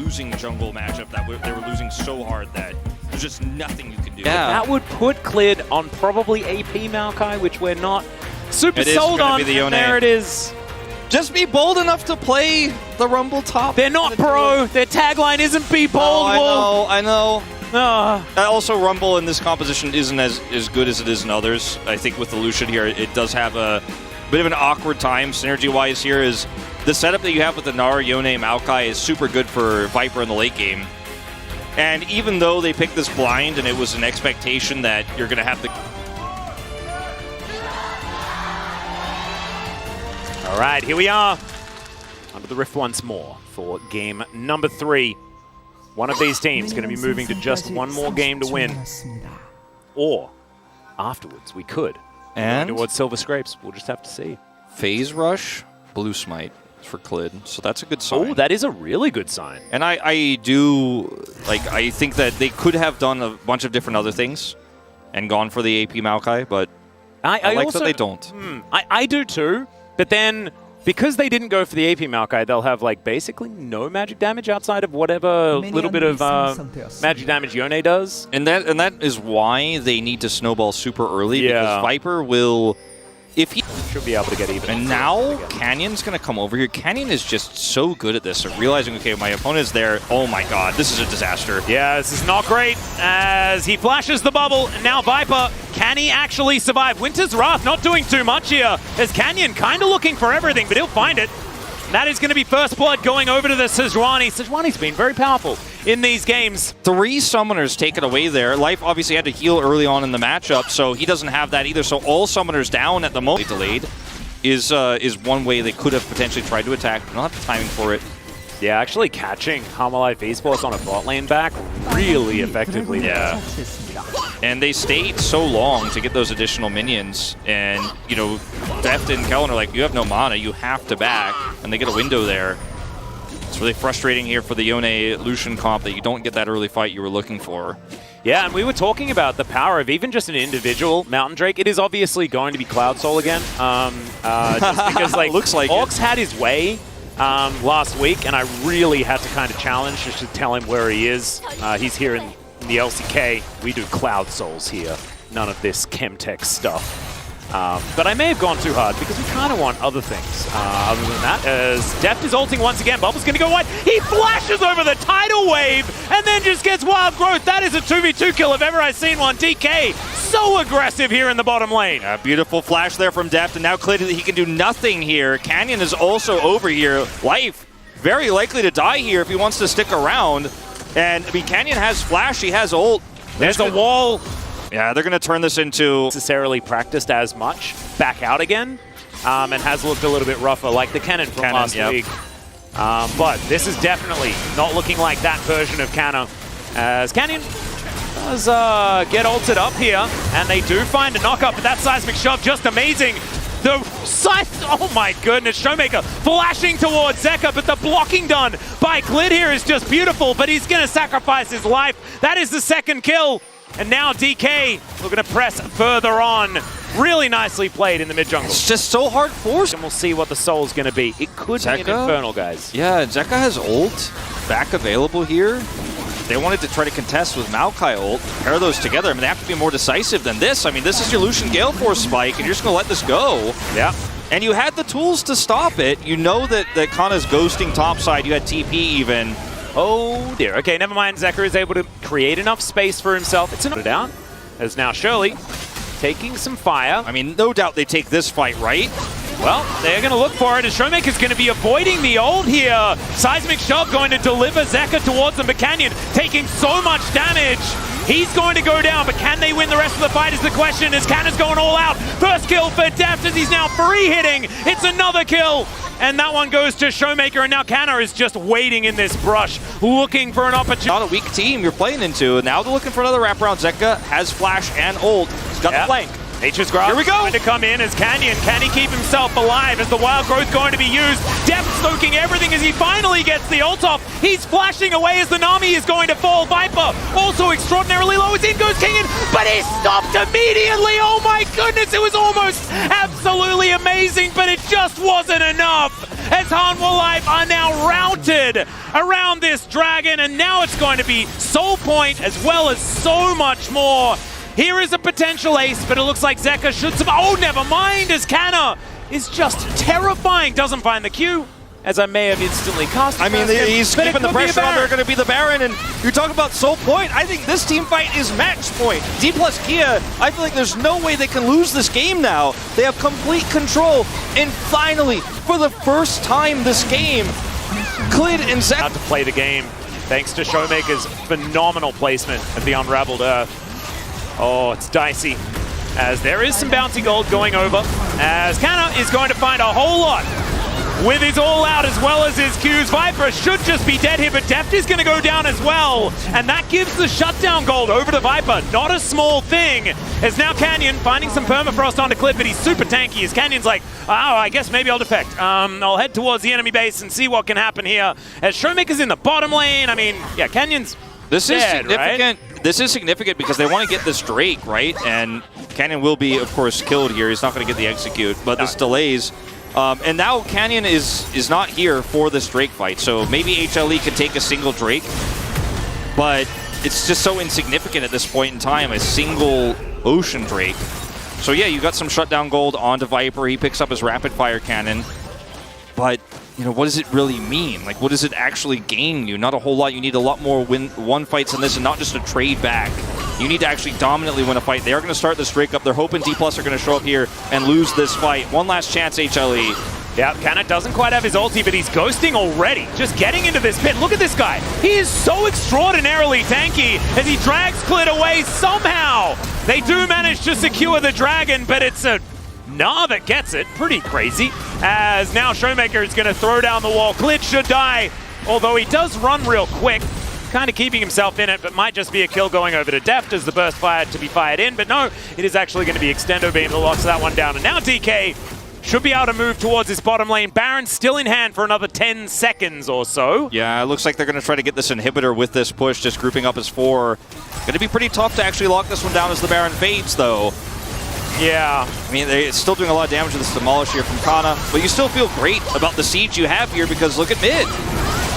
losing jungle matchup that they were losing so hard that there's just nothing you can do. Yeah. That would put Clid on probably AP Maokai, which we're not super sold on. And there it is. Just be bold enough to play the Rumble top. They're not pro. Their tagline isn't be bold. Oh, I know. Also, Rumble in this composition isn't as good as it is in others. I think with the Lucian here, it does have a bit of an awkward time synergy-wise here. Is the setup that you have with the Nara, Yone, Maokai is super good for Viper in the late game. And even though they picked this blind and it was an expectation that you're going to have the... All right, here we are. Under the rift once more for game number 3. One of these teams going to be moving to just one more game to win. Or afterwards, we could. And towards Silver Scrapes. We'll just have to see. Phase Rush, Blue Smite for Clid. So that's a good sign. Oh, that is a really good sign. And I think that they could have done a bunch of different other things and gone for the AP Maokai, but I like that they don't. I do too, but then because they didn't go for the AP Maokai, they'll have like basically no magic damage outside of whatever little bit of magic damage Yone does. And that is why they need to snowball super early, because Viper will... If he should be able to get even. And now Canyon's going to come over here. Canyon is just so good at this. So realizing, okay, my opponent's there. Oh my god, this is a disaster. Yeah, this is not great as he flashes the bubble. And now Viper, can he actually survive? Winter's Wrath not doing too much here as Canyon kind of looking for everything, but he'll find it. That is going to be first blood going over to the Sejuani. Sejuani's been very powerful in these games. 3 summoners taken away there. Life obviously had to heal early on in the matchup, so he doesn't have that either. So all summoners down at the moment. Delayed is one way they could have potentially tried to attack. They don't have the timing for it. Yeah, actually catching Hamalife Esports on a bot lane back really effectively. Yeah. And they stayed so long to get those additional minions. And, you know, Deft and Kellen are like, you have no mana, you have to back. And they get a window there. It's really frustrating here for the Yone Lucian comp that you don't get that early fight you were looking for. Yeah, and we were talking about the power of even just an individual Mountain Drake. It is obviously going to be Cloud Soul again. Just because, like, looks like Orcs had his way last week, and I really had to kind of challenge just to tell him where he is. He's here in the LCK. We do Cloud Souls here. None of this Chemtech stuff. But I may have gone too hard because we kind of want other things. Other than that, as Deft is ulting once again, Bubble's going to go wide. He flashes over the tidal wave and then just gets Wild Growth. That is a 2v2 kill if ever I've seen one. DK, so aggressive here in the bottom lane. A beautiful flash there from Deft, and now clearly he can do nothing here. Canyon is also over here. Life, very likely to die here if he wants to stick around. And, I mean, Canyon has flash, he has ult. There's a wall. Yeah, they're going to turn this into... necessarily practiced as much, back out again, and has looked a little bit rougher, like the Cannon from last week. But this is definitely not looking like that version of Cannon, as Canyon does get ulted up here, and they do find a knockup, but that seismic shove just amazing. The scythe, oh my goodness, Showmaker flashing towards Zeka, but the blocking done by Clid here is just beautiful, but he's going to sacrifice his life. That is the second kill. And now DK looking to press further on. Really nicely played in the mid-jungle. It's just so hard forced. And we'll see what the soul's going to be. It could be an Infernal, guys. Yeah, Zeka has ult back available here. They wanted to try to contest with Maokai ult, pair those together. I mean, they have to be more decisive than this. I mean, this is your Lucian Gale Force spike, and you're just going to let this go. Yeah. And you had the tools to stop it. You know that Kana's ghosting topside. You had TP even. Oh dear. Okay, never mind. Zeka is able to create enough space for himself. It's another down. As now Shirley taking some fire. I mean, no doubt they take this fight, right? Well, they're going to look for it, and Showmaker's going to be avoiding the ult here. Seismic Shove going to deliver Zeka towards them, but Canyon taking so much damage. He's going to go down, but can they win the rest of the fight is the question, as Cannon's going all out. First kill for Deft as he's now free hitting. It's another kill. And that one goes to Showmaker, and now Canna is just waiting in this brush, looking for an opportunity. Not a weak team you're playing into, and now they're looking for another wraparound. Zeka has flash and ult. He's got the flank. Nature's Grasp. Here we go. Going to come in as Canyon. Can he keep himself alive as the Wild Growth going to be used? Deft stoking everything as he finally gets the ult off. He's flashing away as the Nami is going to fall. Viper also extraordinarily low as in goes Kingen, but he stopped immediately. Oh my goodness, it was almost absolutely amazing, but it just wasn't enough. as Hanwha Life are now routed around this dragon, and now it's going to be Soul Point as well as so much more. Here is a potential ace, but it looks like Zeka should survive. Oh, never mind, as Kana is just terrifying. Doesn't find the Q, as I may have instantly cast. I mean, he's keeping the pressure on. They're going to be the Baron, and you're talking about Soul Point. I think this team fight is match point. D plus Kia, I feel like there's no way they can lose this game now. They have complete control, and finally, for the first time this game, Clid and Zek out to play the game, thanks to Showmaker's phenomenal placement of the Unraveled Earth. Oh, it's dicey, as there is some bounty gold going over, as Kana is going to find a whole lot with his all-out as well as his Qs. Viper should just be dead here, but Deft is going to go down as well, and that gives the shutdown gold over to Viper. Not a small thing, as now Canyon finding some permafrost onto Clip, but he's super tanky, as Canyon's like, oh, I guess maybe I'll defect. I'll head towards the enemy base and see what can happen here, as Showmaker's in the bottom lane. I mean, yeah, Canyon's dead, significant. Right? This is significant because they want to get this Drake, right? And Canyon will be, of course, killed here. He's not going to get the execute, but this delays. And now Canyon is not here for this Drake fight, so maybe HLE can take a single Drake, but it's just so insignificant at this point in time, a single Ocean Drake. So yeah, you got some shutdown gold onto Viper. He picks up his rapid fire cannon, but you know, what does it really mean? Like, what does it actually gain you? Not a whole lot. You need a lot more one fights in this, and not just a trade back. You need to actually dominantly win a fight. They are going to start this Drake up. They're hoping D+ are going to show up here and lose this fight. One last chance, HLE. Yeah, Kana doesn't quite have his ulti, but he's ghosting already. Just getting into this pit. Look at this guy. He is so extraordinarily tanky as he drags Clid away somehow. They do manage to secure the dragon, but it's a Nah that gets it. Pretty crazy. As now Showmaker is going to throw down the wall. Clid should die, although he does run real quick. Kind of keeping himself in it, but might just be a kill going over to Deft as the burst fire to be fired in. But no, it is actually going to be Extendo Beam that locks that one down. And now DK should be able to move towards his bottom lane. Baron still in hand for another 10 seconds or so. Yeah, it looks like they're going to try to get this inhibitor with this push, just grouping up as 4. Going to be pretty tough to actually lock this one down as the Baron fades, though. Yeah. I mean, they're still doing a lot of damage with this Demolish here from Kana, but you still feel great about the siege you have here because look at mid.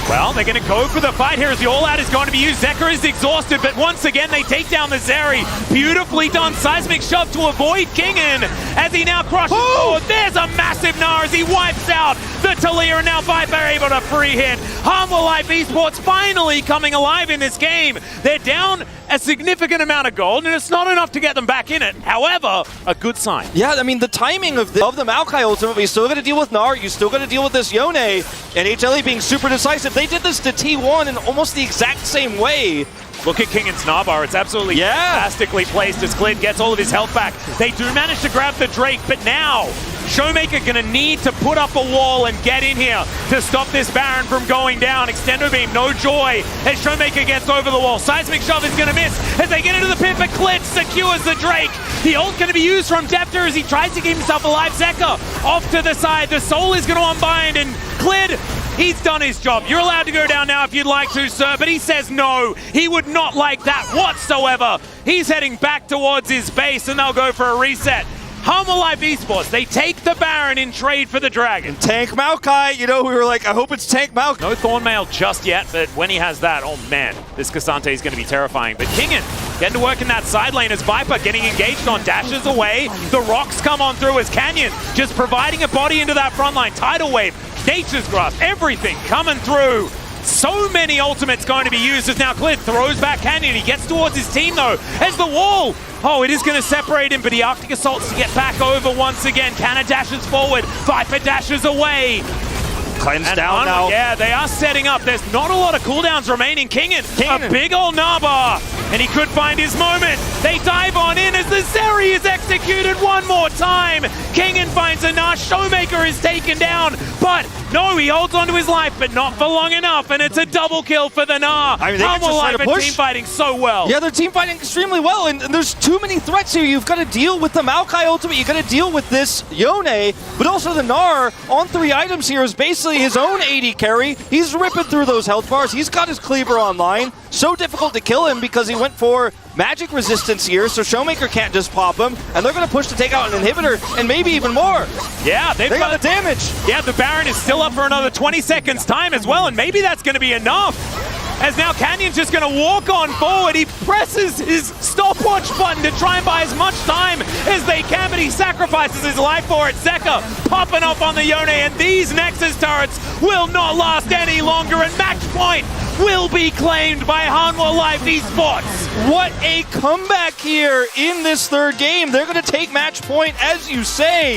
Well, they're going to go for the fight here as the all-out is going to be used. Zeka is exhausted, but once again, they take down the Zeri. Beautifully done. Seismic shove to avoid Kingen as he now crushes forward. There's a massive Gnar as he wipes out the Talia, and now Viper able to free hit. Hanwha Life Esports finally coming alive in this game. They're down a significant amount of gold, and it's not enough to get them back in it. However, a good sign. Yeah, I mean, the timing of the Maokai ultimate, you still got to deal with Gnar, you still got to deal with this Yone, and HLE being super decisive. They did this to T1 in almost the exact same way. Look at Kingen's Gnar. It's absolutely fantastically placed as Clid gets all of his health back. They do manage to grab the Drake, but now Showmaker going to need to put up a wall and get in here to stop this Baron from going down. Extendo Beam, no joy as Showmaker gets over the wall. Seismic Shove is going to miss as they get into the pit, but Clid secures the Drake. The ult going to be used from Depter as he tries to keep himself alive. Zeka off to the side. The soul is going to unbind, and Clid, he's done his job. You're allowed to go down now if you'd like to, sir, but he says no. He would not like that whatsoever. He's heading back towards his base, and they'll go for a reset. Hanwha Life Esports, they take the Baron in trade for the Dragon. Tank Maokai, you know, we were like, I hope it's Tank Maokai. No Thornmail just yet, but when he has that, oh man, this Cassante is going to be terrifying. But Kingen getting to work in that side lane as Viper getting engaged on dashes away. The rocks come on through as Canyon just providing a body into that front line. Tidal Wave, Nature's Grasp, everything coming through. So many ultimates going to be used as now Clid throws back Canyon. He gets towards his team though as the wall. Oh, it is going to separate him, but he Arctic Assaults to get back over once again. Kana dashes forward. Viper dashes away. Cleanse down now. Yeah, they are setting up. There's not a lot of cooldowns remaining. Kingen, a big old Naba, and he could find his moment. They dive on in as the Zeri is executed one more time. Kingen finds a Gnar. Showmaker is taken down, but no, he holds onto his life, but not for long enough, and it's a double kill for the Gnar. I mean, Hanwha Life are team fighting so well. Yeah, they're team fighting extremely well, and there's too many threats here. You've got to deal with the Maokai ultimate, you've got to deal with this Yone, but also the Gnar on 3 items here is basically his own AD carry. He's ripping through those health bars. He's got his cleaver online. So difficult to kill him because he went for magic resistance here, so Showmaker can't just pop him, and they're going to push to take out an inhibitor, and maybe even more. Yeah, they got the damage. Yeah, the Baron is still up for another 20 seconds time as well, and maybe that's going to be enough. As now Canyon's just going to walk on forward. He presses his stopwatch button to try and buy as much time as they can, but he sacrifices his life for it. Zeka popping off on the Yone, and these Nexus turrets will not last any longer, and match point will be claimed by Hanwha Life Esports. What a comeback here in this third game. They're going to take match point, as you say.